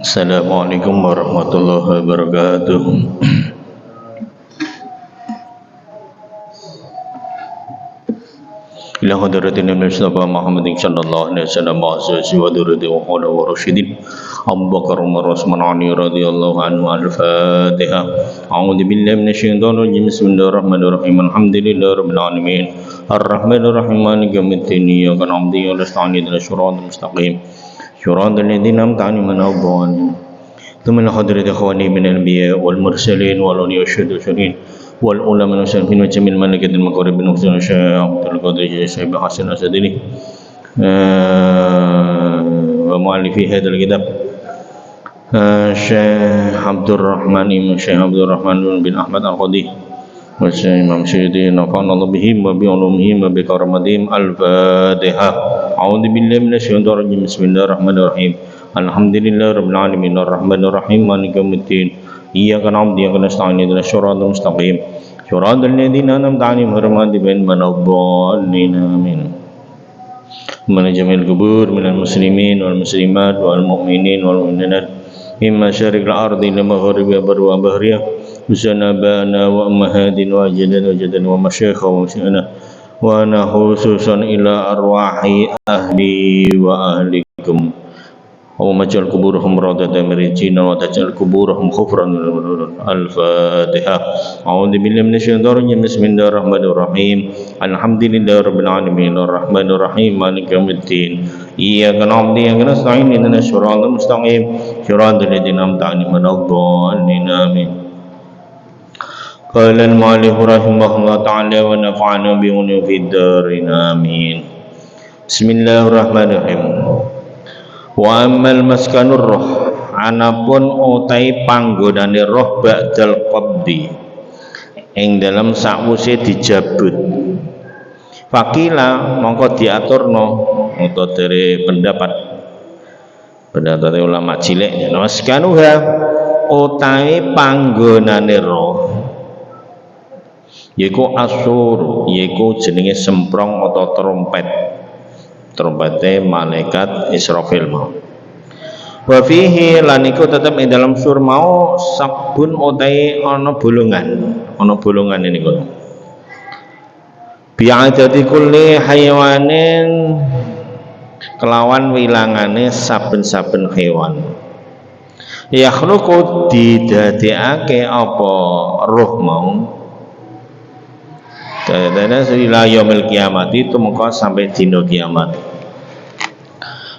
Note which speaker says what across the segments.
Speaker 1: Assalamualaikum warahmatullahi wabarakatuh. Ila hadratin Mustafa Muhammadin sallallahu alaihi wasallam wa hadratin wa qala wa rasyidin Abu Bakar Umar Utsman Ali radhiyallahu anhu. Al-Fatihah. A'udzu billahi minasyaitonir rajim. Bismillahirrahmanirrahim. Alhamdulillahi rabbil alamin. Ar-Rahmanir Rahim. Maliki yaumiddin. Iyyaka na'budu wa iyyaka nasta'in. Ihdinas siratal mustaqim. Siratal ladzina an'amta 'alaihim ghairil maghdubi 'alaihim. ثم الحضرة إخواني من الأنبياء والمرسلين والأولياء والشهداء والعلماء والصالحين وجميع الملائكة المقربين وحسن الشيخ عبد القادر الشيخ حسن الأسدلي ومؤلف هذا الكتاب الشيخ عبد الرحمن بن أحمد القاضي والشيخ إمام السيوطي نفعنا الله بهم وبعلومهم وبكرامتهم. الفاتحة. أعوذ بالله من الشيطان الرجيم. بسم الله الرحمن الرحيم. Alhamdulillah rabbil alamin arrahmanir rahim maliki yaumiddin iyyaka na'budu wa iyyaka nasta'in ihdinas siratal mustaqim siratal ladzina an'amta 'alaihim ghairil maghdubi 'alaihim amin. Manajamil kubur minal muslimin wal muslimat wal mu'minin wal mu'minat mimma syarikil ardi ila maghribiha wa bahriha usanabana wa ummahatin wa ajadan wa masyayikha wa musyana wa ana khususan ila arwahi ahli wa ahlikum Allahumma ja'al kuburahum rawdatan min riyadil wa taj'al kuburahum khufran. Al-Fatihah. A'udzu billahi minasyaitonir rajim. Bismillahirrahmanirrahim. Alhamdulillahi rabbil alamin arrahmanir rahim maliki yaumiddin iyyaka na'budu wa iyyaka nasta'in ihdinas siratal mustaqim siratal ladzina an'amta 'alaihim ghairil amin. Qala al-mu'allif rahimahullah ta'ala wa nafa'ana bi ulumi fid darin amin. Bismillahirrahmanirrahim. Wa ammal maskanur roh anapun utai panggonane roh ba'dal qabdi ing dalam sakwuse dijabut fakila mongko diaturno utawa dari pendapat ulama cilik maskanuha utai panggonane roh yaiku asur yaiku jenenge semprong atau trompete malaikat Israfil mau. Wa fihi lan iku tetep ing dalam sur mau sabun utai ana bolongan ini kok. Bi'adati kulli hayawanin kelawan wilangane saben-saben hewan. Yakhluqu didadekake apa roh mau. Dadane ila yaumil kiamat itu mengko sampai dina kiamat.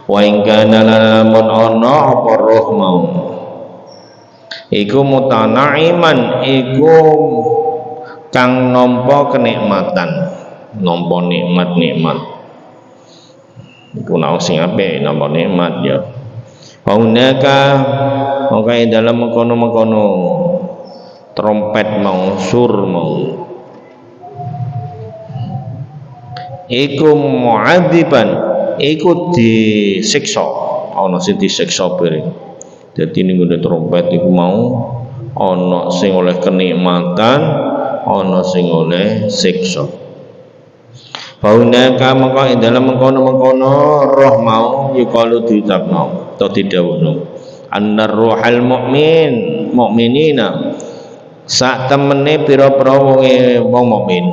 Speaker 1: Wa in kana lamun ana apa roh mau iku mutanaiman iku kang nampa kenikmatan nampa nikmat iku naon sing apik nampa nikmat ya paunaka mongko dalam mengkono-mengkono trompet mau sur mau iku mu'adziban iku disiksa ana sing disiksa bareng. Dadi ning ngene trompet iku mau ana sing oleh kenikmatan ana sing oleh siksa. Faunaka maka ing dalem mengkono-mengkono roh mau yukalu diucapno atau didhawuhno annar ruhal mukminina sak temene pira-pira wong mukmin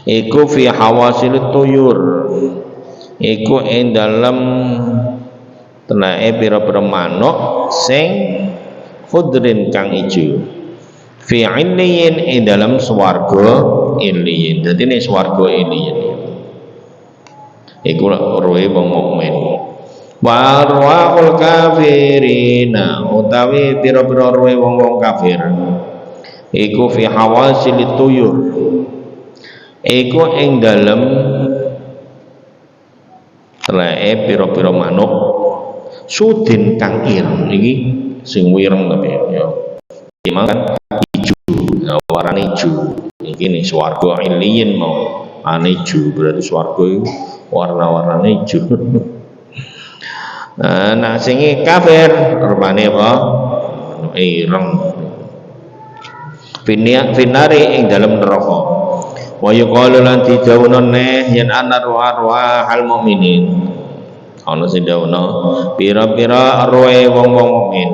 Speaker 1: iku fi hawasil tuyur iku ing dalem tenake pira-pira manuk sing khudrin kang ijo fi illiyin ing dalem swarga illiyin. Dadi ning swarga illiyin iku rohe wong mukmin. Wa arwahul kafirina utawi pira-pira rohe wong kafir iku fi hawasil tuyur iku ing dalem teleke pira-pira manuk sudin kang ireng iki sing wireng tapi ya dimakan ijo warnane ijo iki ning swarga iliyin mau ane ijo berarti swarga iku warna-warnane ijo. Nah sing kafir rupane apa ireng finari ing dalem neraka. Wa yuqalu lan didhawuhna yen anar arwah hal mukminin ana sing dawuhna pira-pira roe wong-wong mukmin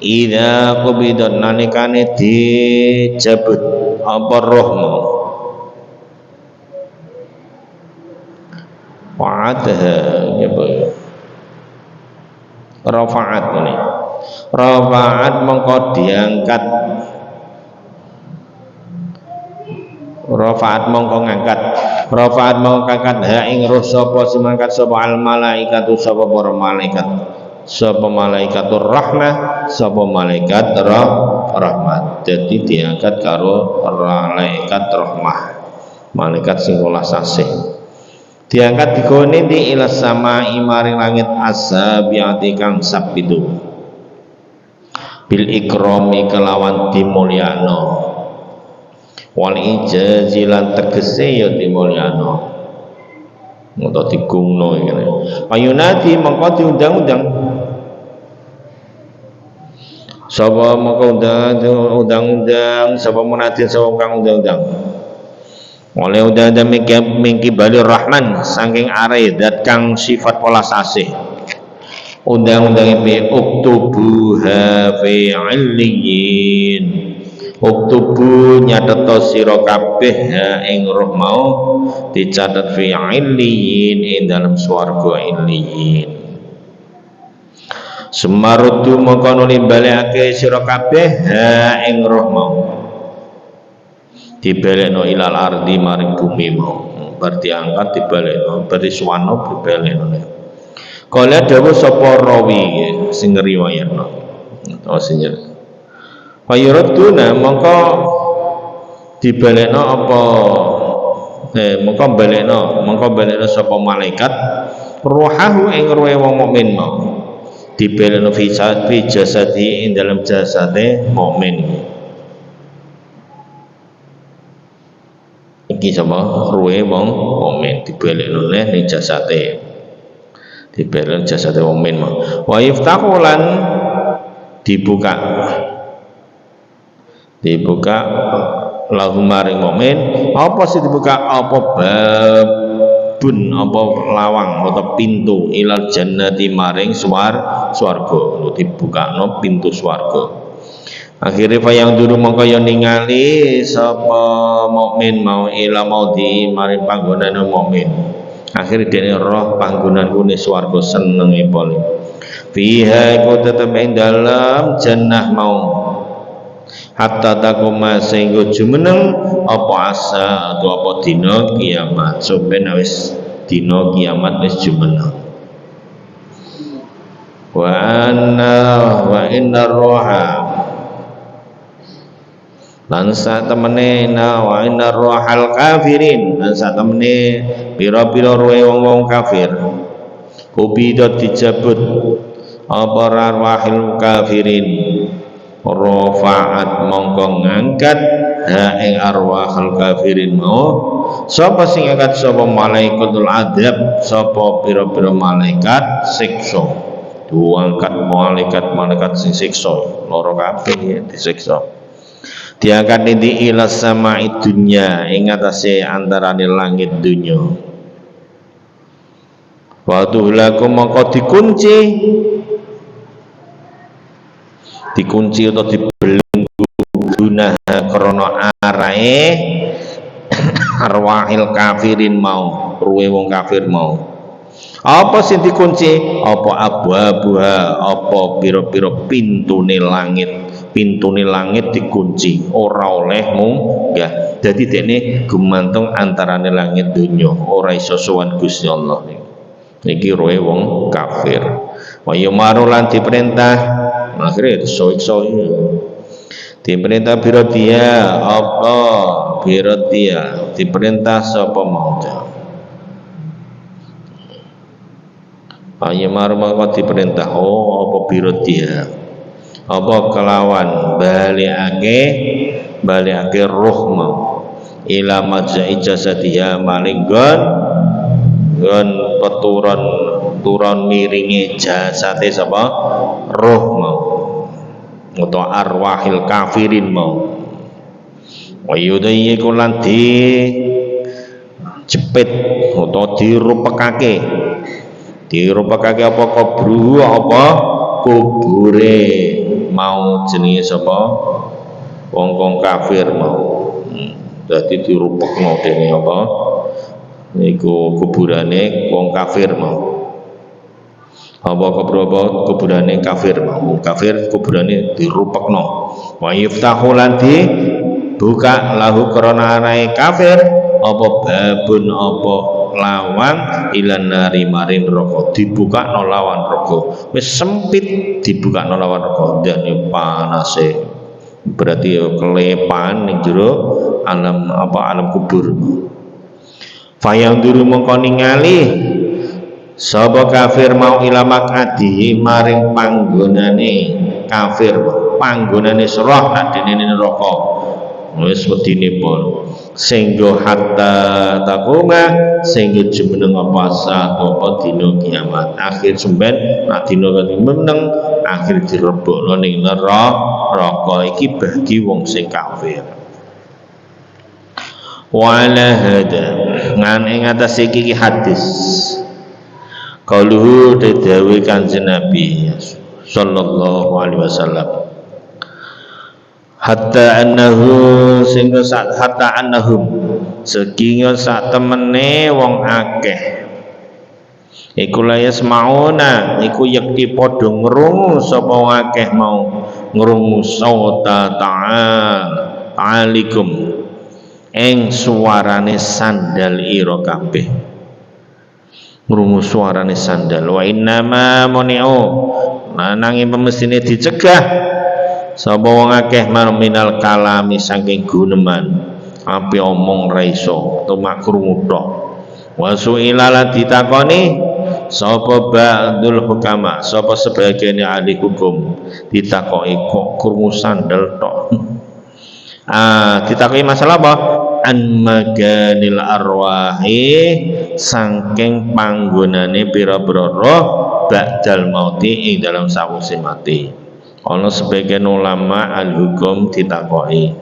Speaker 1: idza qubidat nalikane dijabut apa roh mau wa'adha rafa'at ini rafa'at mengko diangkat rafa'at mengko ngangkat rafa'at mengko ngangkat ha ing roh sapa semangkat sapa al malaikatu sapa para malaikat sapa malaikatur rahmah sapa malaikat rahmat jadi diangkat karo malaikat rahmah malaikat sing welas asih diangkat digone di ilas sama maring langit asabiati kang sapitu bil ikrami kelawan dimulyano wal ijazilan tegese ya dimulyano utawa digungno ngene ayunati mengko diundang-undang sapa mengko undang-undang sapa munadin sapa kang undang-undang oleh udah ada mingki bali rahman saking are dat kang sifat welas asih undang-undang bi uktubuha fi illiyin uktubu nyatet sira kabeh ing roh mau dicatet fi illiyin ing dalam swarga illiyin semarudu maka nuli balekake sira kabeh ing roh mau dibalekno ilal ardi maring bumi mau berarti angkat dibalekno berarti suwana dibalekno kala dawuh sapa rawi sing riwayatno utawa sing fayuraduna mongko dibalekno apa mongko balekno sapa malaikat ruhahu ing ruhe wong mukmin mau dibalekno fi jasadi ing dalam jasade mukmin iki sama ruhe wong mukmin dibalekno ning jasate dibalekno jasate wong mukmin mau wa yaftaqulan dibuka lahum maring mukmin apa sih dibuka apa babun apa lawang atau pintu ilal jannati maring swarga dibukakno pintu swarga akhirnya yang dulu mongko yo ningali sapa mukmin mau ila maudi maring panggonane mukmin akhirnya dene roh panggonan kune swarga senenge pol fiha iku tetep ing dalam jannah mau hatta takoma sehingga jumeneng apa asa atau apa dina kiamat sampeyan wis dina kiamat wis jumeneng wa inna roha lan sak temene wa inna rohal kafirin lan sak temene pira-pira ruwe wong-wong kafir kubidot dijabut apa arwahil kafirin rafa'at mongko ngangkat ing arwahul kafirin mau sapa sing ngangkat sapa malaikatul adab sapa pira-pira malaikat siksa diangkat malaikat sing siksa loro kabeh disiksa diangkat di ilas sama dunya ing atase antarane langit dunya wa tuhlaku mongko dikunci atau dibelenggu guna krana arae arwahil kafirin mau ruwe wong kafir mau apa sing dikunci apa abwa-abwa apa pira-pira pintune langit dikunci ora oleh munggah dadi dene gumantung antarane langit dunya ora iso sowan Gusti Allah iki ruwe wong kafir wa yumaru lan diperintah akhirnya soik-soik diperintah birodia apa birodia diperintah sapa mauta ayamar maka diperintah apa birodia apa kelawan balikake roh mau ila majai jasadiha malinggon turon miringi jasate sapa roh mau atau arwahil kafirin mau wa yudayyiku lan di jepit atau dirupekake dirupakake apa kubru apa kubure mau jenenge sapa wong kafir mau. Dadi dirupekno dene apa niku kuburane wong kafir mau. Apa kuburane kafir mau. Kafir kuburane dirupekno. Wa yuftahu lan buka lahu krana anae kafir apa babun apa lawang ilan nari marin rokok dibuka no lawan rokok wis sempit dibuka no lawan rokok dan panase berarti kelepan ning jero alam kubur. Fayang duru mongko ningali sapa kafir mau ilamak adi maring panggonane kafir panggonane serah nak dene neraka wis wedine pun sehingga hatta takuma sehingga jumeneng apa apa dina kiamat akhir semben nak dina meneng akhir direbokno ning neraka iki bagi wong sing kafir. Wala hada ngan ing atas iki hadis qauluhu dawuh Kanjeng Nabi sallallahu alaihi wasallam hatta annahum saking sak temene wong akeh iku la yasmauna iku yekti padha ngrungu sapa wong akeh mau ngrungu sauta ta'alikum ing suarane sandal ira kabeh ngrungu suarane sandal wa innama muni'u nanging pemestine dicegah sapa wong akeh minal kalami saking guneman ape omong ra iso tumak krungu tok wa su'ilala ditakoni sapa ba'dul hukama sapa sebagian ahli hukum ditakoki kok krungu sandal tok ditakoki masalah apa an maganil arwahi saking panggonane pira-pira roh ba'dal mauti ing dalam sawise mati. Ana sebagian ulama al-hukum ditakoki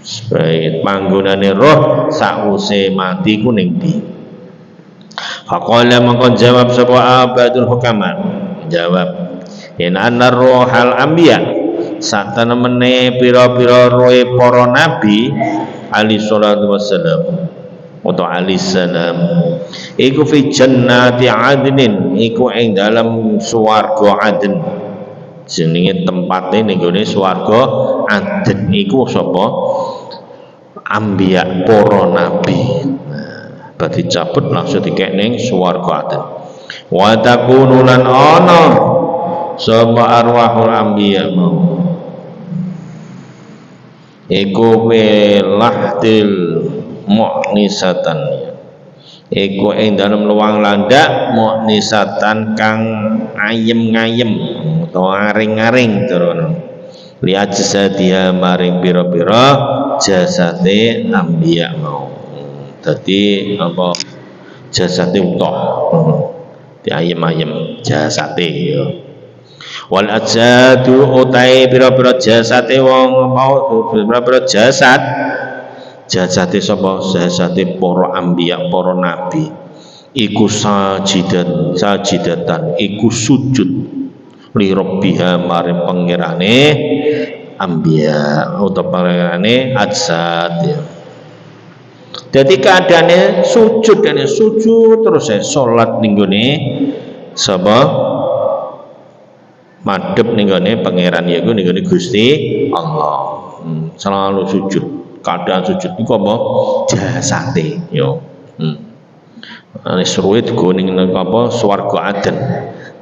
Speaker 1: sebagai panggonane roh sawise mati ku ning ndi. Faqala mangkon jawab sapa abadul hukama jawab yen anar ruhal anbiya sak tenemene pira-pira rohe para nabi alaihi salatu wassalam atau alaihi salam iku fi jannati adnin iku ing dalam swarga Aden jenenge tempate ning gone swarga Aden iku sapa anbiya para nabi berarti cabut langsung dikek ning swarga Aden wa takunu lan ana sapa arwahul anbiya mau iku lahdil mu'nisatan iku ing dalem luwang landak mu'nisatan kang ayem-ayem utawa aring-aring terus lihat dia maring pira-pira jasate anbiya mau dadi apa jasate utuh di ayem-ayem jasate ya wal ajadu utai pira-pira jasate wong mau pira-pira jasate sapa jasate para anbiya para nabi iku sajidatan iku sujud li rabbiha maring pangerane anbiya utawa pangerane ajsad ya. Jadi keadaannya sujud terus salat ning gone sapa madhep ning gone pangeran yaiku ning gone Gusti Allah. Selalu sujud. Keadaan sujud iku apa? Jasate yo. Suruhe digoning ning apa swarga Aden.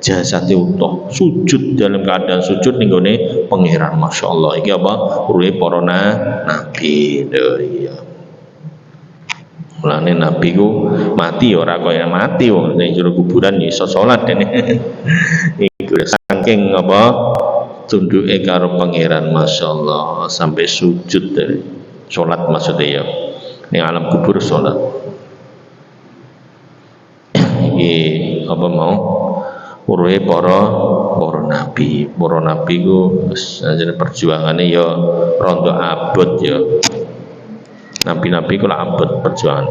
Speaker 1: Jasate utuh. Sujud dalam keadaan sujud ning gone pangeran. Masyaallah iki apa? Ruhe para nabi. Iya. Mulane nabi ku mati ora kaya mati wong ning jero kuburan iso salat dene. Iku saking apa tunduke karo pangeran masyaallah sampai sujud dari salat maksudnya ya ning alam kubur salat. Iki apa mau uruhe para nabi ku jenenge perjuangane ya rondo abot ya. Nabi-nabi kula abot perjuangan.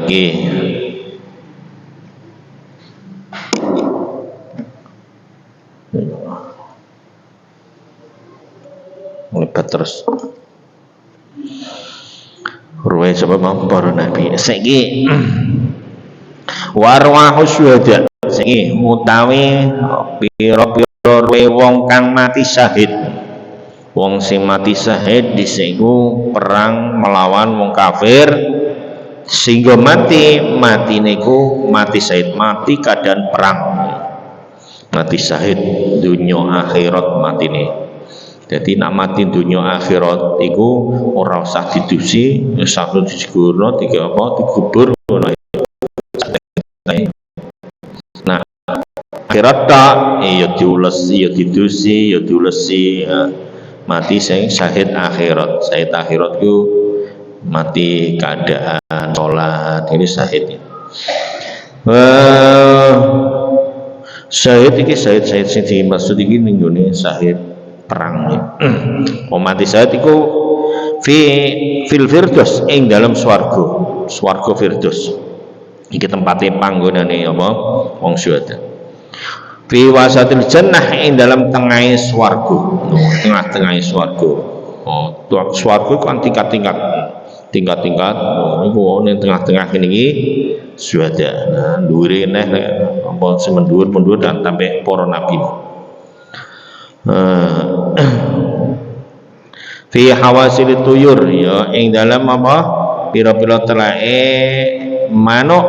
Speaker 1: Iki terus ruwe sapa para nabi saiki warwahu syuhada saiki utawi pira-pira ruwe wong kang mati syahid. Wong sing mati syahid disiku perang melawan wong kafir sehingga mati niku mati syahid, mati keadaan perang, mati syahid dunia akhirat mati nih. Jadi nak mati dunia akhirat iku ora usah didusi, satu digurno tiga apa digubur. Nah akhirat tak ya diulesi ya didusi ya diulesi mati sing syahid akhirat. Syahid akhirat ku mati keadaan sholat ini syahid. Syahid iki syahid sing dimaksud iki ning gone syahid perang. Mati syahid iku fil firdaus ing dalam swarga firdaus. Iki tempate panggonane apa wong syuhada. Fi wasatil jannah ing dalam tengahé swarga. Tengah-tengahé swarga. Oh, swarga kan tingkat-tingkat. Iku ning tengah-tengah kene iki syuhada. Nah, dhuwure neh apa semendur-mundur dan sampai para nabi. Fi hawasil tuyur ya ing dalam apa pira-pira telake manuk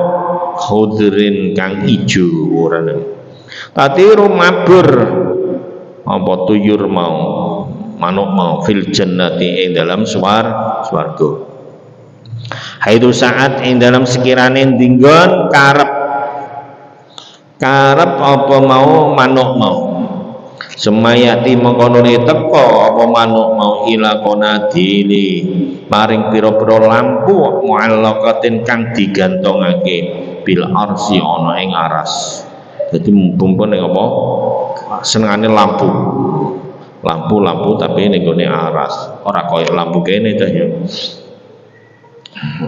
Speaker 1: khudrin kang ijo urane. Tatiru mabur apa tuyur mau manuk mau fil jannati ing dalam swarga. Haidu saat ing dalam sekirane dinggon karep apa mau manuk mau semayati mengkononi teko apa manuk mau ila konadili maring pira-pira lampu muallaqatin kang digantongake bil arsi ana ing aras. Jadi mumpun ning apa senengane lampu tapi ning gone aras ora koyo lampu kene ta ya.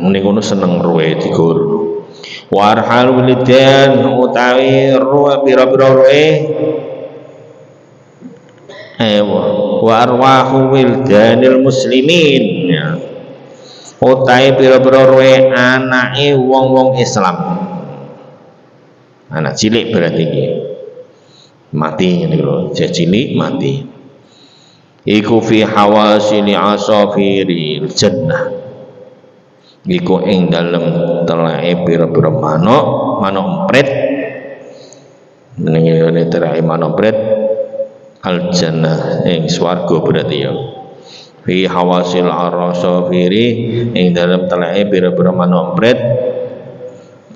Speaker 1: Ning kono seneng ruwe digur. Warhal wilidan utawi ruwe pira-pira ruwe wa arwahu wildanil muslimin ya. Utawi pira-pira ruwe anake wong-wong Islam. Anak cilik berarti iki. Mati ngene lho, cilik mati. Iku fi hawasili asafiril jannah. Iku ing dalem telake pira-pira manuk emprit. Ning ngene telake manuk emprit al jannah ing swarga berarti ya. Fi hawasil arasafiri ing dalem telake pira-pira manuk emprit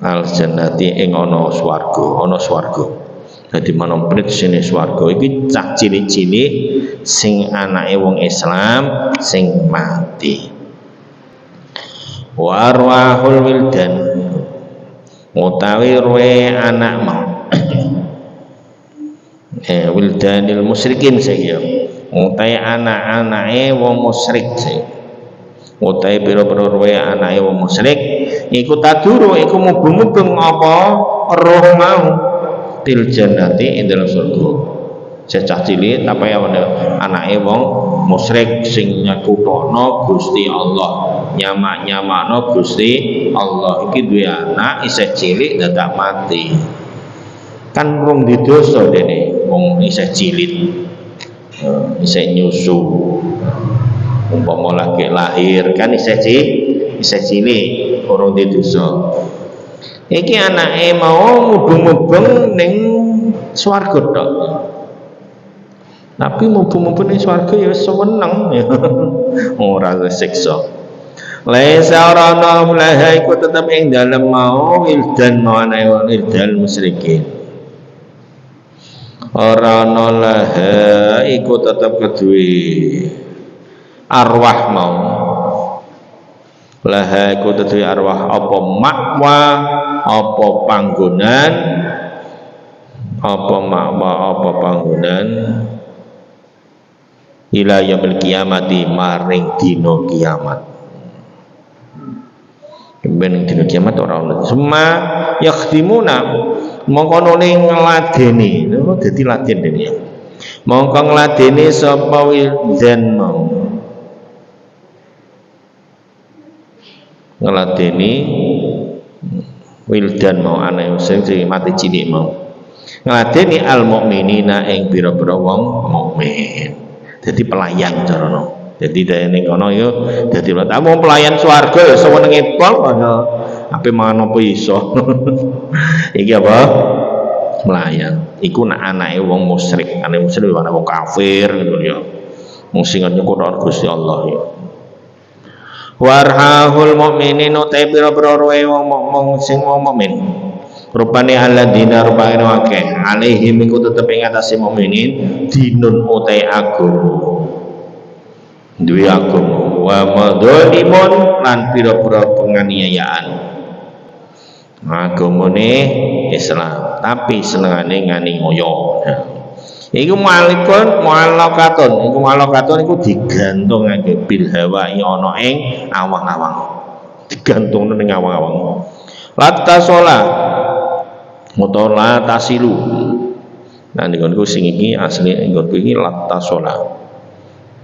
Speaker 1: al jannati ing ana swarga. Dadi manuk emprit sine swarga iki cah cilik-cilik sing anake wong Islam sing mati. Wa arwahul wildan utawi ruwe anak mau wildanil musyrikin saya utawi anak-anake wong musyrik saya utawi pira-pira ruwe anake wong musyrik iku taduru iku mubeng-mubeng apa roh mau til jannati ing dalam surga. Cecah cilik tapi anake wong musyrik sing nyekutono Gusti Allah, nyamak-nyamakno Gusti Allah. Iki duwe anak isih cilik dadak mati. Kan rung didosa dene wong isih cilik. Isih nyusu. Umpama lagi lahir kan isih cilik, urung didosa. Iki anake mau mubeng-mubeng ning swarga tok. Tapi mumpung-mumpung ning swarga ya seneng ya. Ora siksa. Laisa rana laha iku tetep ing dalem mau wildan mawane wildan musyrikin. Ora ana laha iku tetep keduwe arwah mau. Laha iku teduwe arwah apa makwa apa panggonan ila yaumil kiamati maring dina kiamat. Ben dina kiamat ora ono. Suma yakhdimuna mongko nuli ngladeni. Dadi laden dene. Mongko ngladeni sapa wildan mau. ngladeni wildan mau anak sing mati cilik mau ngladeni al mukminina ing pira-pira wong mukmin. Dadi pelayan carane. Dadi dene kono yo dadi tamu pelayan swarga ya sewenenge pol ape mangan apa iso. Iki apa? Pelayan. Iku nak anake wong musyrik, anake musyrik ana wong kafir ngono ya. Mung sing nyukur Gusti Allah ya. Warhahul mukminin utai pira-pira wong sing wong mukmin. Rupane alladzina rupane akeh alaihim iku tetep ing atase mukminin dinun utai agama. Duwe agama wa madzalimun lan pira-pira penganiayaan. Agamane Islam, tapi senengane ngani ngoyo. Iku mu'allaqatun iku digantungake bil hawa'i ana ing awang-awang. Digantungno ning awang-awang. Latasola utawa tasilu. Nah niku sing iki asli nggonku iki latasola.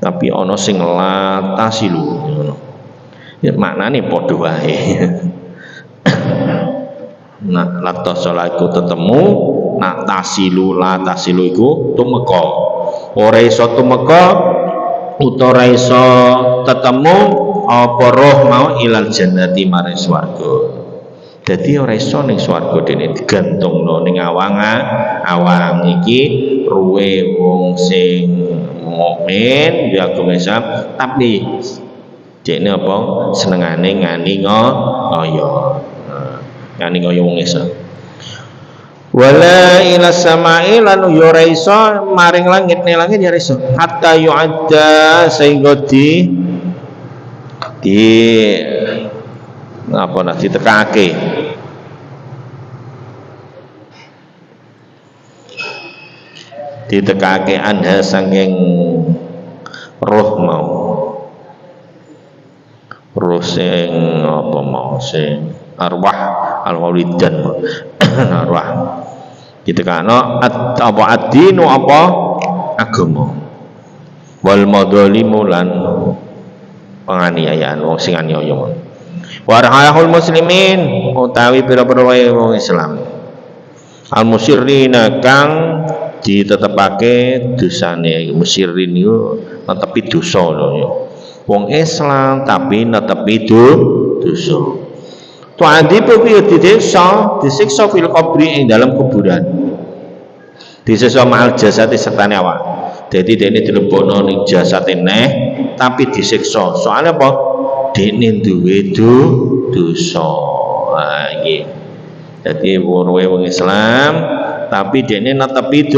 Speaker 1: Tapi ana sing latasilu ngono. Ya maknane padha wae. Nah latasola iku tetemu, nah tasilu iku tumeka. Ora iso tumeka utawa iso tetemu apa roh mau ilal jannati maring swarga. Dadi ora iso ning swarga dene digantungno ning awang iki ruwe wong sing mukmin ya agama Islam tapi dene apa senengane ngani ngoyo. Ngani ngoyo wong Islam. Wala ila samai lan yo ora iso maring langit ya ora iso hatta yu'adda sehingga di apa nah ditekake anha saking roh mau roh sing apa mau sing arwah al-walidan arwah ditekano apa ad-dinu apa agama wal madzalimu lan penganiayaan wong sing aniaya warahul muslimin utawi pira-pira wae wong Islam al musyrina kang ditetepake dosane musyirin yo netepi dosa lho wong Islam tapi netepi dosa tu'adibu fi disiksa fil qabri ing dalam kuburan disiksa ma'al jasati sertane awak jadi dene dilebokno ning jasate neh tapi disiksa soalnya apa dene duwe dosa ha iki dadi wong Islam tapi dene netepi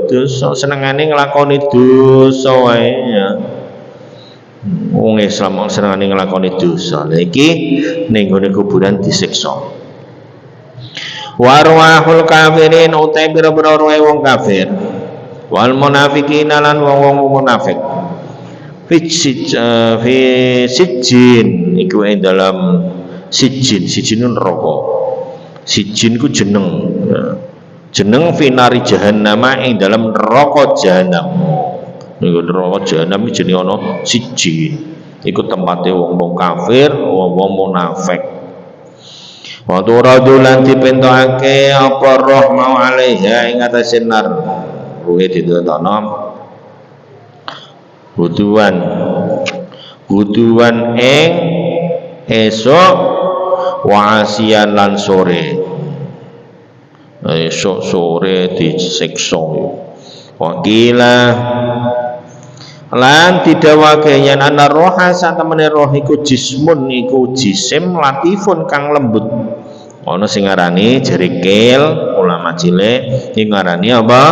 Speaker 1: dosa senengane nglakoni dosa wae ya wong Islam senengane nglakoni dosa. Lha iki ning gone kuburan disiksa. Warwahul kafirin utai pira-pira roe wong kafir. Wal munafiqin lan wong munafik. Fi sijjin iku ing dalam sijjin neraka. Sijjin ku jeneng. Jeneng finari jahannam ing dalam neraka jahanam. Niku neraka jahanam iki jenenge ana siji. Iku tempate wong-wong kafir, wong-wong munafik. Wa turadulan dipentokake apa roh mau alaiha ing atase nar. Kuwi ditono buduan ing esok wa asian lan sore. Esok sore disiksa. Wakila lan didawake yen ana roha satemene roh iku jismun iku jisim latifun kang lembut ana sing ngarani jerikil ulama cilik sing ngarani apa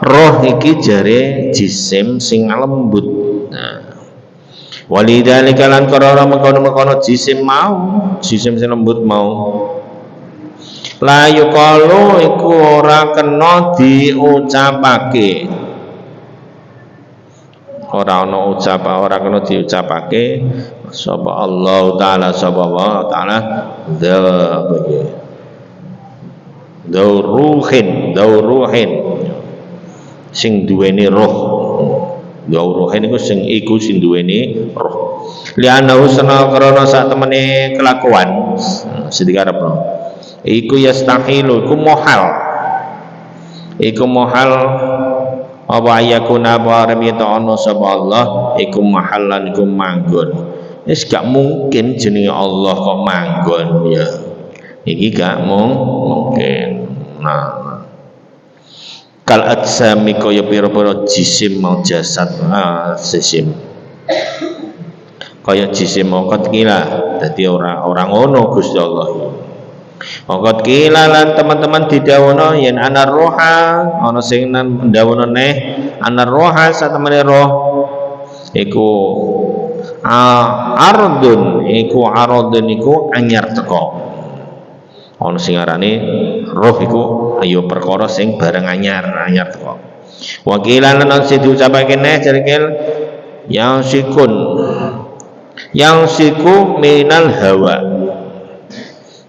Speaker 1: roh iki jare jisim sing lembut nah walidhalika lan karena mengkono jisim sing lembut mau la yuqalu iku ora kena diucapake ora kena diucapake sapa Allah taala dauruhin sing duweni roh Ya roh niku sing iku sing duweni roh. Li'annahu sana karena sak temene kelakuan sing dikarepno. Iku yastahilu iku mohal. Iku mohal apa ayakuna barem ya ta'ala sapa Allah iku mahallan iku manggon. Wis gak mungkin jenenge Allah kok manggon ya. Iki gak mungkin. Nah, kal ajsami kaya pira-pira jisim mau jasad jisim. Kaya jisim mongkot kila. Dadi ora ngono Gusti Allah. Mongkot kila lan teman-teman didhawuhna yen ana roha ana sing ndhawuhna neh ana roha satemene roh iku ardun iku anyar teko. Ana sing arane roh iku ayo perkara sing bareng anyar teko. Wakilan lan sing diucapake neh jerkel yang siku minal hawa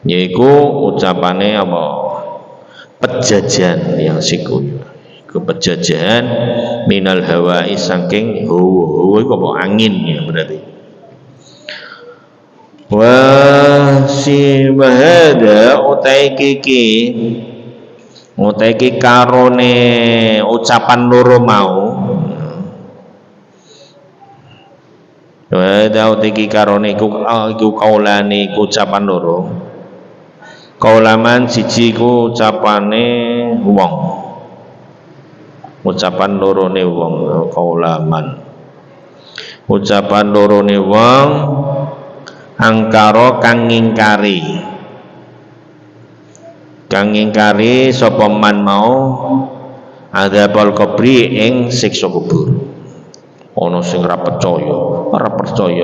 Speaker 1: yaiku ucapane apa pejajan yang siku iku pejajan minal hawa saking hawa iku apa angin ya berarti. Wa si bahada utai kiki karone ucapan loro mau. Wa da utai kiki karone iku kaulane iku ucapan loro. Kaulaman siji ku ucapane wong. Ucapan lorone wong kaulaman. Ucapan lorone wong angkara kang ngingkari sapa man mau adzabul kubri ing siksa kubur. Ana sing ora percaya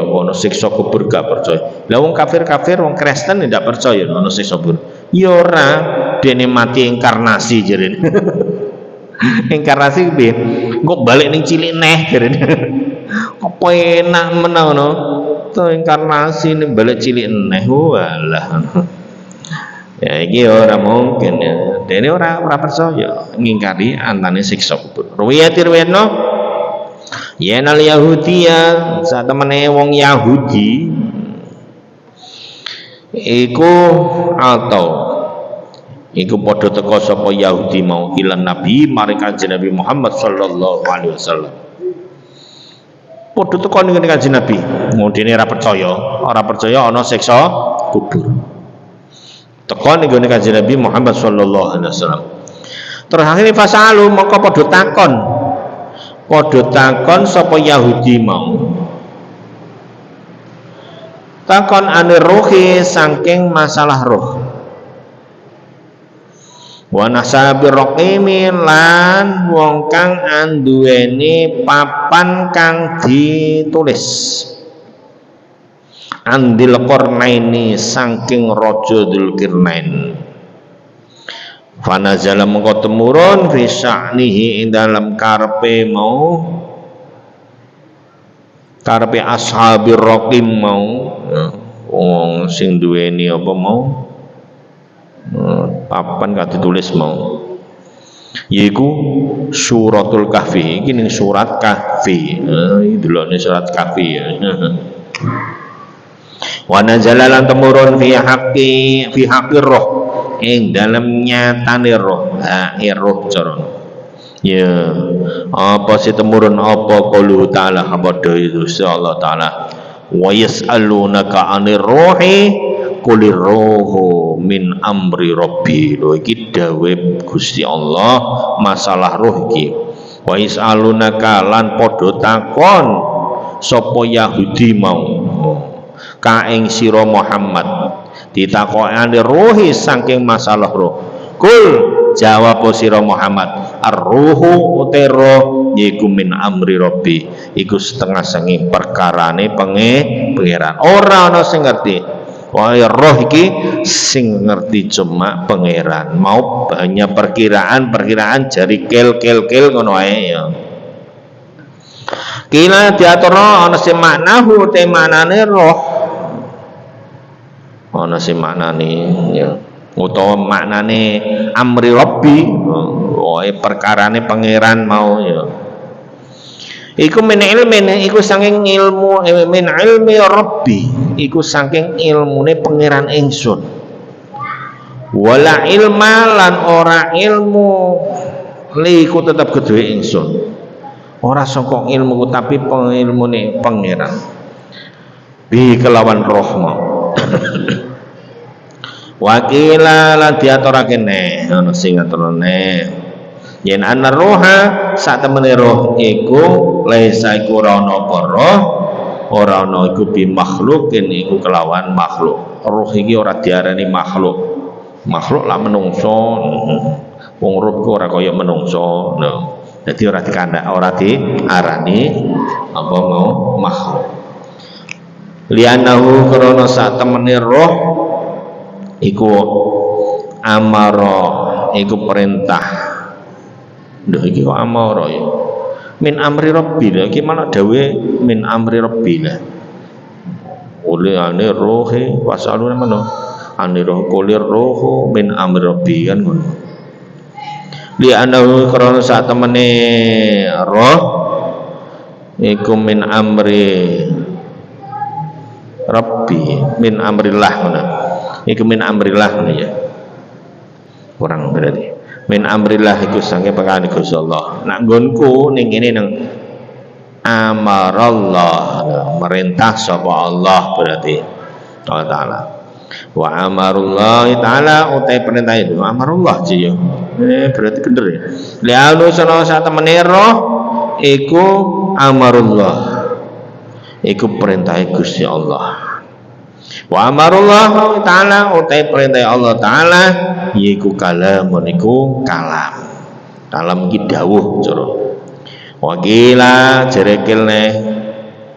Speaker 1: ana siksa kubur gak percaya. Lah wong kafir wong Kristen ndak percaya ana siksa kubur. Ya ora, dene mati inkarnasi jarene. Inkarnasi piye? Engko balik ning cilik neh jarene. Apa enak menawa inkarnasi ini balik cilik neh walah. Ya iki ora mungkin ya. Dene ora percaya ngingkari antane siksa kubur. Riwayatno yen al yahudiya satemene wong Yahudi iku atau iku padha teka sapa Yahudi mau ilan Nabi maring Kanjeng Nabi Muhammad sallallahu alaihi wasallam. Padha teka ning Kanjeng Nabi, ngene ora percaya ana siksa kubur. Teka ning Kanjeng Nabi Muhammad sallallahu alaihi wasallam. Terus akhire fasalu maka padha takon sapa Yahudi mau. Takon ane rohi saking masalah roh. Wa nasabi raqimi lan wong kang anduweni papan kang ditulis andil qarnaini saking raja Dzulqarnain. Fanazala mengko temurun fi sya'nihi ing dalam karepe ashabir raqim mau wong sing duweni apa mau papan gak ditulis mau yaiku suratul kahfi. Iki ning surat kahfi delokne surat kahfi ya. Wa nazala lan temurun fi haqqir roh ing dalem nyatane roh roh cara ya apa sih temurun apa qaulu ta'ala apa itu Allah taala wa yas'alunaka 'anir ruhi qulir ruhu min amri rabbi. Lho iki dawuh Gusti Allah masalah roh iki. Wa yas'alunaka lan padha takon sapa Yahudi mau ka ing sira Muhammad ditakokane ruhi saking masalah roh. Kul jawab sira Muhammad ar-ruhu utero yaiku min amri rabbi iku setengah sangi perkarane pangeran. Ora ana sing ngerti. Wae roh iki sing ngerti cuma pangeran. Mau banyak perkiraan jari kel ngono ae ya. Kila diaturno ana sing maknahu te manane roh. Ana sing maknane ya. Utawa maknane amri rabbi wae perkarane pangeran mau ya. Iku min ilmin, iku saking ilmu, min ilmi Rabbi, iku saking ilmune pangeran ingsun. Wala ilma lan ora ilmu liku tetap kedue ingsun. Ora saka ilmu tapi pengilmune pangeran. Bi kelawan rahma. Wakila lan diaturake ne, ana sing ngaturane. Yen ana roha sak temene roh iku laisa iku ora ana apa roh, ora ana iku bi makhlukin iku kelawan makhluk. Roh iki ora diarani makhluk. Makhluk lah menungso. Wong roh ku ora kaya menungso. Dadi ora dikandak, ora diarani apa mau makhluk. Lianahu krana sak temene roh iku amara iku perintah. Lho iki kok amara ya. Min amri rabbi lha iki malah dawe min amri rabbi lha. Oleh ane rohe wasalune meno. Ane roh kulir roho min amri rabbi kan ngono. Li anahu krana sak temene roh iku min amri rabbi min amrillah ngono. Iku min amrillah ngono ya. Kurang berarti. Min amrillah iku sange perkara Gusti Allah. Nak nggonku ning kene nang amarallah, merintah sapa Allah berarti Allah taala. Wa amarullah taala utai perintah itu amarullah ji yo. Berarti bener ya. Lialu sono sak temene roh iku amarullah. Iku perintah Gusti Allah. Wa amarullah taala utai perintah Allah taala yiku kalamun iku kalam. Kalam iki dawuh cara. Wakila jerekilne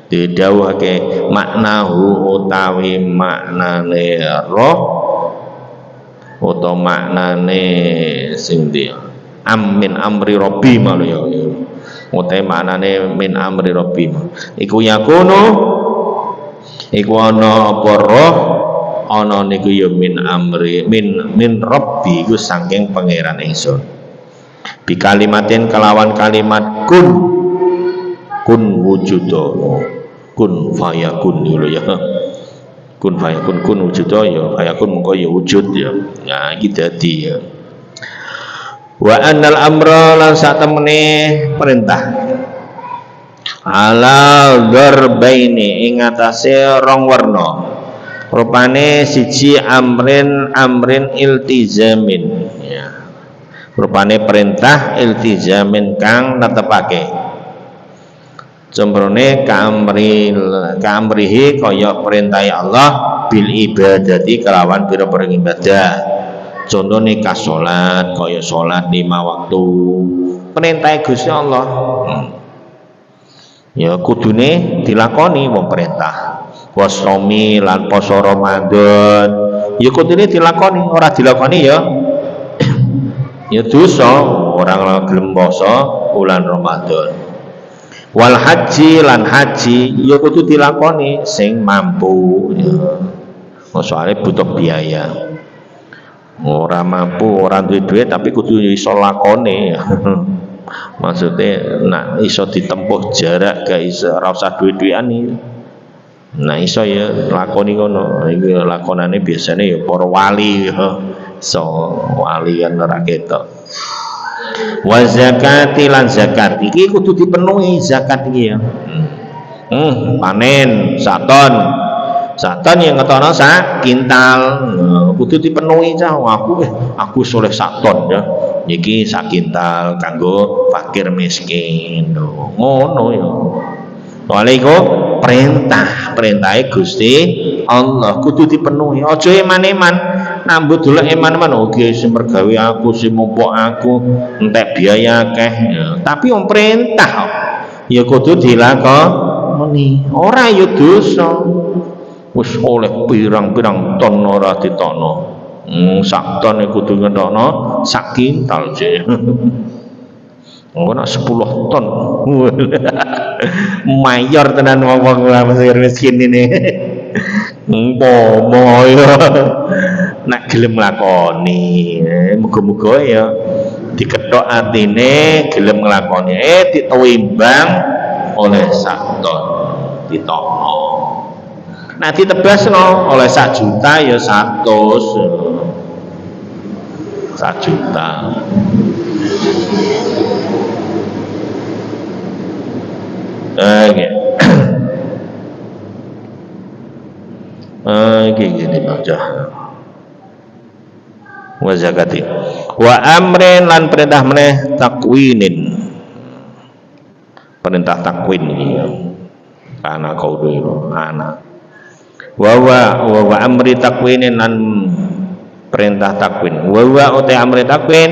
Speaker 1: didhawuhake maknahu utawi maknane roh utawa maknane sing dia min amri rabbi malu ya. Utawi maknane min amri rabbi. Iku yakunu iku ana apa roh ana niku ya min amri min rabbi iku saking pangeran ingsun bi kalimatin kelawan kalimat kun wujudo kun fayakun dulu ya kun fayakun kun wujudo ya fayakun mengko ya wujud ya nah iki dadi ya wa annal amra lan sak temene perintah ala dzarbaini ing atase rong warna rupane siji amrin iltizamin ya rupane perintah iltizamin kang netepake jembrone kamrihi kaya perintah Allah bil ibadati kelawan pira-pira ibadah contohnya ka salat kaya salat 5 waktu perintah Gusti Allah ya kudune dilakoni wong perintah wasromi lan poso Ramadan ya kudune dilakoni ora dilakoni ya ya dosa orang gelem poso bulan Ramadan wal haji lan haji ya kudu dilakoni sing mampu ya soalnya butuh biaya ora mampu ora duwe duit tapi kudu iso lakoni ya maksudnya nak iso ditempuh jarak gak iso ora usah duwe-duwean iki nah iso ya lakoni ngono iki lakonane biasanya ya para wali ya so wali kan ora ketok wa zakati lan zakat iki kudu dipenuhi zakat iki ya panen saton yang ngetono sak kintal kudu dipenuhi cah aku soleh sak ton ya iki sak kintal kanggo fakir miskin ngono ya waalaikum perintah Gusti Allah kudu dipenuhi aja eman-eman nambut dulu eman-eman oke sing mergawe aku sing mumpuk aku entek biaya akeh ya. Tapi wong perintah ya kudu dilakoni ora ya dosa wis oleh pirang-pirang ton ora ditokno sak ton kudu ngetokno sak kintal je ora 10 ton mayor tenan wong Mesir miskin ini umpama ya nek gelem lakoni muga-muga ya dikethok atine gelem nglakoni ditimbang oleh sak ton ditokno. Nah ditebasno oleh 1 juta ya 100 juta. Gini baca. Wa zakati. Wa amrin lan perintah meneh takwinin. Perintah takwin iki. Anak kau dulu anak. Wa amri takwinin lan perintah takwin. Wa uta amri takwin.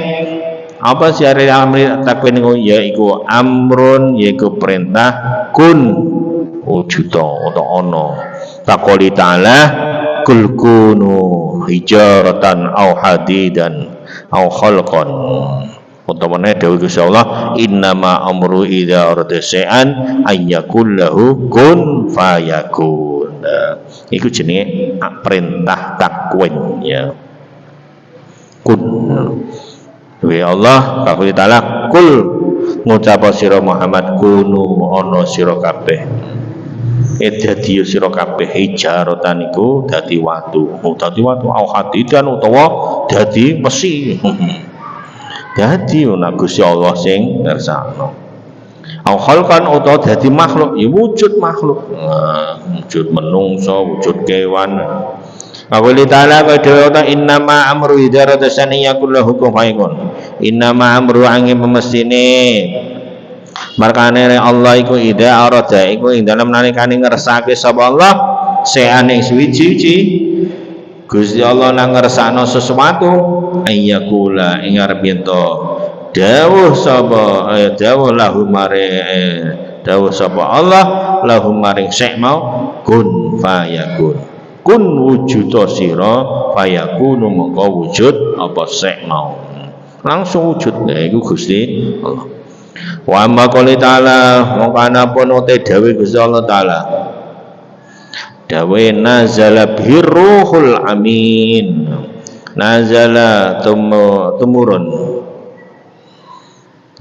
Speaker 1: Apa sih amri takwin yaiku amrun yaiku perintah kun wujuda utawa ana. Taqoli ta'ala kul kunu hijaratan au hadidan au khalqan. Utamane dawuh Gusti Allah, innama amru idza arada syai'an ayyakul lahu kun fayakun. Iku jenenge perintah takwin ya. Kun. Ya Allah, Taqoli ta'ala kul ngucap sira Muhammad kunu ana sira kabeh. Dadi sira kabeh hijaratan iku dadi watu au hadidan utawa dadi besi. Dadi ana Gusti Allah sing ngersakno. Au khalqan utawa dadi makhluk, ya wujud makhluk. Wujud menungso, wujud kewan. Qawli ta'ala qadha ta innama amru idarata saniyakul hukum fayakun. Innama amru angin pemestine markane Allah iku ida arada iku ing dalem nalikane ngersake sapa Allah seane suwi-suwi Gusti Allah nang ngersakno sesuatu ayyakula ing arep yen to dawuh sapa dawuh lahu mare dawuh sapa Allah lahu maring sek mau kun fayakun kun wujuda sira fayakunu mongko wujud apa sek mau langsung wujud iku Gusti Allah. Wa amma qouli ta'ala mongko ana pun uti dawuh Gusti Allah taala dawuh nazala birruhul amin nazala tumurun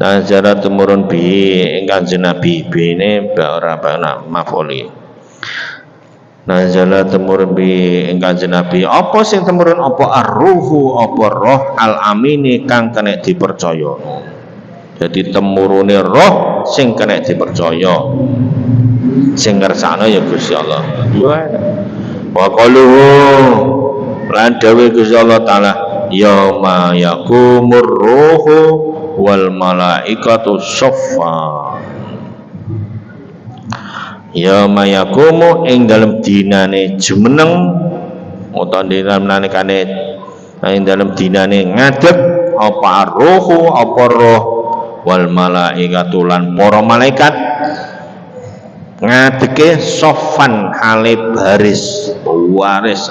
Speaker 1: nazala tumurun bi Kanjeng Nabi bine ora bana mafuli nazala tumurun bi Kanjeng Nabi apa sing tumurun apa ar-ruhu apa roh al-amini kang kena dipercaya. Jadi temurune roh sing kena dipercaya sing ngersakno ya Gusti Allah. Wa qaluhu lan dawuh Gusti Allah taala yauma yaqumur ruhu wal malaikatu shaffa. Yauma yaqumu ing dalem dinane jumeneng utawa dalam nalikane ing dalem dinane ngadeg apa ruhu apa roh wal malaikatu lan para malaikat ngadeke sofan hale baris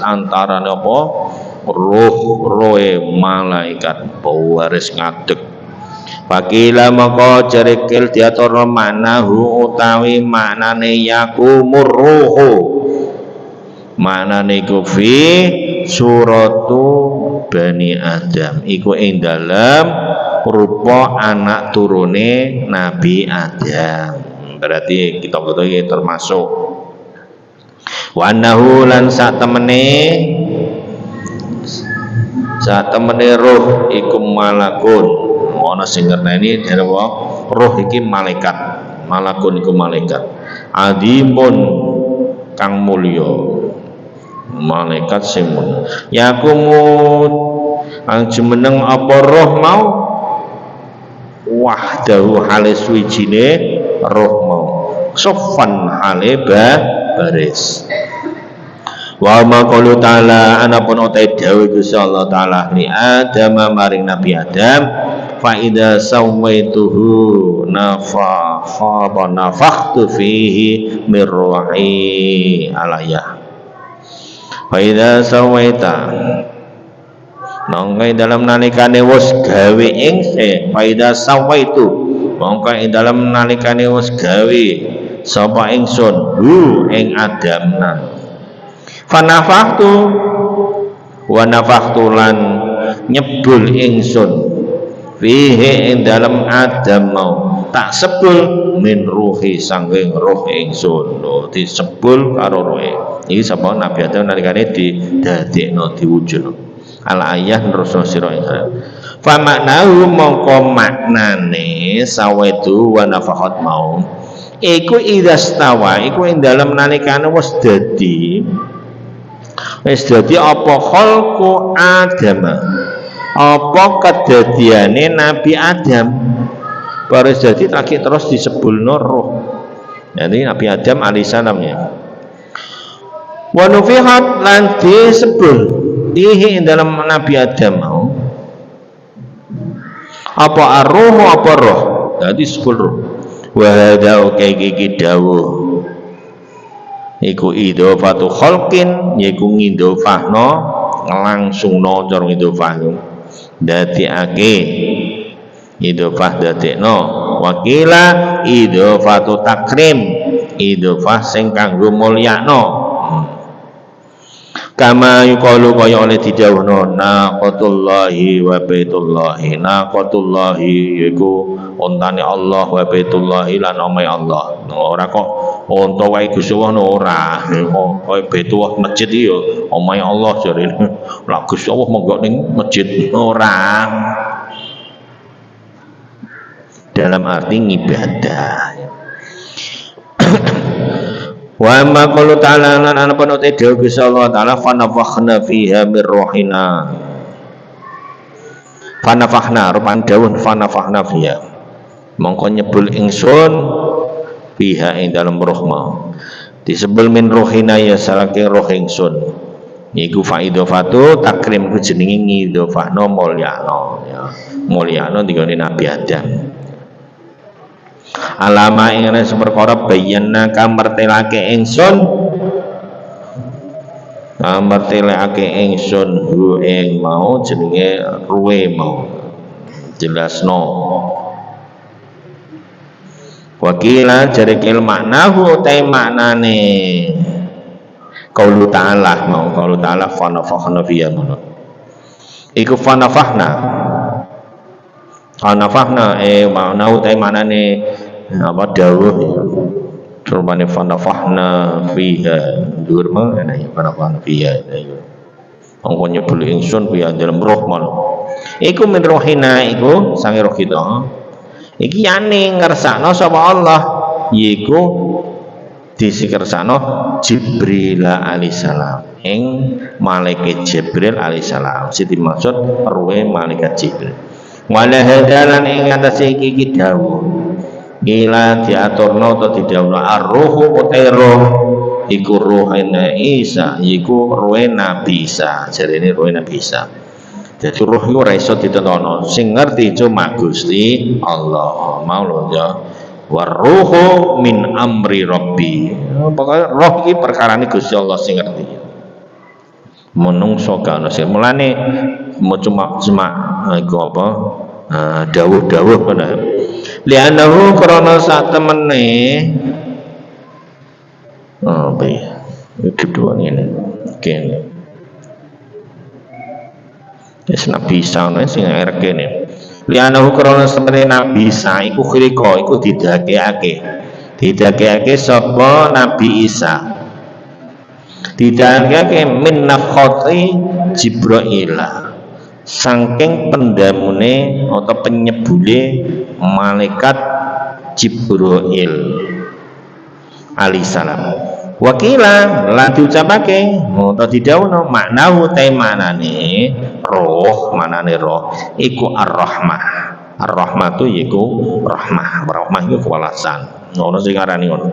Speaker 1: antarane apa rohe malaikat baris ngadeg pakila maka jarikil diatur manahu utawi maknane yakumur ruhu maknane iku fi suratu Bani Adam iku ing dalem rupa anak turune Nabi Adam. Berarti kita ini termasuk wanahu lan sak temene roh iku malakun ana sing ngerteni roh iki malaikat malakun iku malaikat adimun kang mulya malaikat sing mulya yakumut ang jumeneng apa roh mau wahdahu hale suwijine roh mau sofan hale baris wa ma qalu ta'ala anapun utai dawuh Gusti Allah taala li Adam maring Nabi Adam fa idza sawaituhu nafakhtu fihi min ruhi alayah fa idza sawaita nongkai dalam nalikane wis gawe ingse faida sawaitu mongko ing dalam nalikane wis gawe sapa ingsun hu ing Adamna fanafaktu wa nafaktu lan nyebul ingsun fihi ing dalam Adam mau tak sebul min ruhi sangking roh ingsun disebul karo rohe iki sapa Nabi Adam nalikane didadekno diwujudno al ayah nerusno sira ingsun fa maknahu mongko maknane sawedu wa nafakhat mau iku idastawa iku ing dalem nalikane wis dadi apa khalqu Adam apa kedadiane Nabi Adam baru jadi lagi terus disebulno roh jadi Nabi Adam alaihissalam ya wa nufihat lan disebul ihi dalam Nabi Adam mau apa ar-ruh apa roh jadi disebul roh wa hadza kaiki dawuh iku idhofatu khalqin yaiku ngidhofahno nglangsungno cara ngidhofahno dadekake idhofah dadekno wakila idhofatu takrim idhofah sing kanggo mulyakno kama yuqalu kaya oleh didhawuhno naqatullahi wa baitullahi naqatullahi yaiku ontane Allah wa baitullahi lan omahe Allah ora kok onta wae Gusti Allah ora kaya Baitullah masjid iki ya omahe Allah jarene lak Gusti Allah monggo ning masjid ora dalam arti ibadah wa ma qala ta'ala lan ana panute dawuh Gusti Allah taala fa nafakhna fiha mir ruhina fa nafakhna rupan dawuh fa nafakhna fiha mongko nyebul ingsun fiha ing dalam roh mau disebul min ruhina ya salake roh ingsun iku fa idhofatu takrim ku jenenge ngidhofahno mulyano ya mulyano digone Nabi Adam alama ing ana perkara bayanna kamertelake ingsun hu ing mau jenenge ruwe mau jelasno wakila jarikil maknahu utai maknane qaulu ta'ala mau qaulu ta'ala fa nafakhna fiha ngono iku fa nafahna maknahu utai maknane apa dawuh rupane fa nafahna fiha dhuwur mana ya fa nafahna fiha angko nyebul ingsun fiha dalam roh mon iku min rohina iku sange roh kita iki yane ngersakno sapa Allah yiku disikersakno Jibril alaihissalam ing malaikat Jibril alaihissalam sing dimaksud ruwe malaikat Jibril wala hadalan ing atase iki dawuh ila diaturno atau didhawuhno ar-ruhu utero iku ruhane Isa iku ruhe Nabi Isa jarene ruhe Nabi Isa jadi ruh iku ora iso ditetono sing ngerti cuma Gusti Allah mau lho ya waruhu min amri rabbi pokoke roh iki perkarane Gusti Allah sing ngerti menungso gak ono sing mulane cuma iku apa dawuh-dawuh kana li'annahu krana sak temene apa ya kedua ini kene wis Nabi Isa ana sing arek kene li'annahu krana sak temene Nabi Isa iku khirika iku didakekake sapa Nabi Isa didakekake min nafkhati Jibril saking pendamune atau penyebule malaikat Jibril alaihissalam wakila lan diucapake atau didhawuhno maknahu te manane roh iku ar-rahmah tu yiku rahmah iku kewalasan ngono sing arani ngono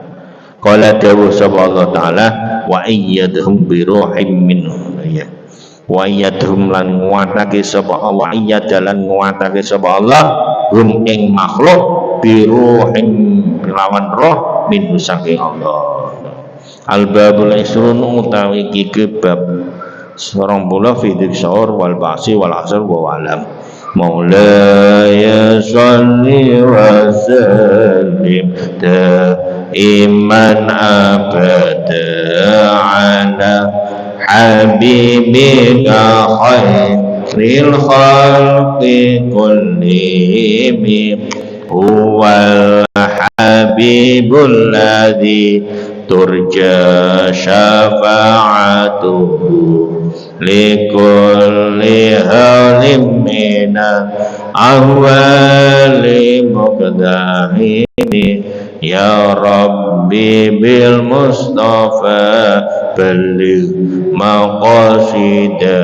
Speaker 1: qala dawuh sapa Allah taala wa ayyadhum bi ruhim minhu ya wa ayyadhum lan nguatake sapa Allah ayyadalan nguatake sapa Allah hum ing makhluk bi ruhim lawan roh minhu saking Allah al-babul isrun utawi iki bab 20 fi dzikr wal ba'si wal asr wa alam maulaya shalli wa sallim daiman abada ala habibika khairil khalqi kullihim huwal habib الحبيب الذي ترجى شفاعته لكل هول من أهوال مقدمين يا ربي بالمصطفى بلغ مقاصدنا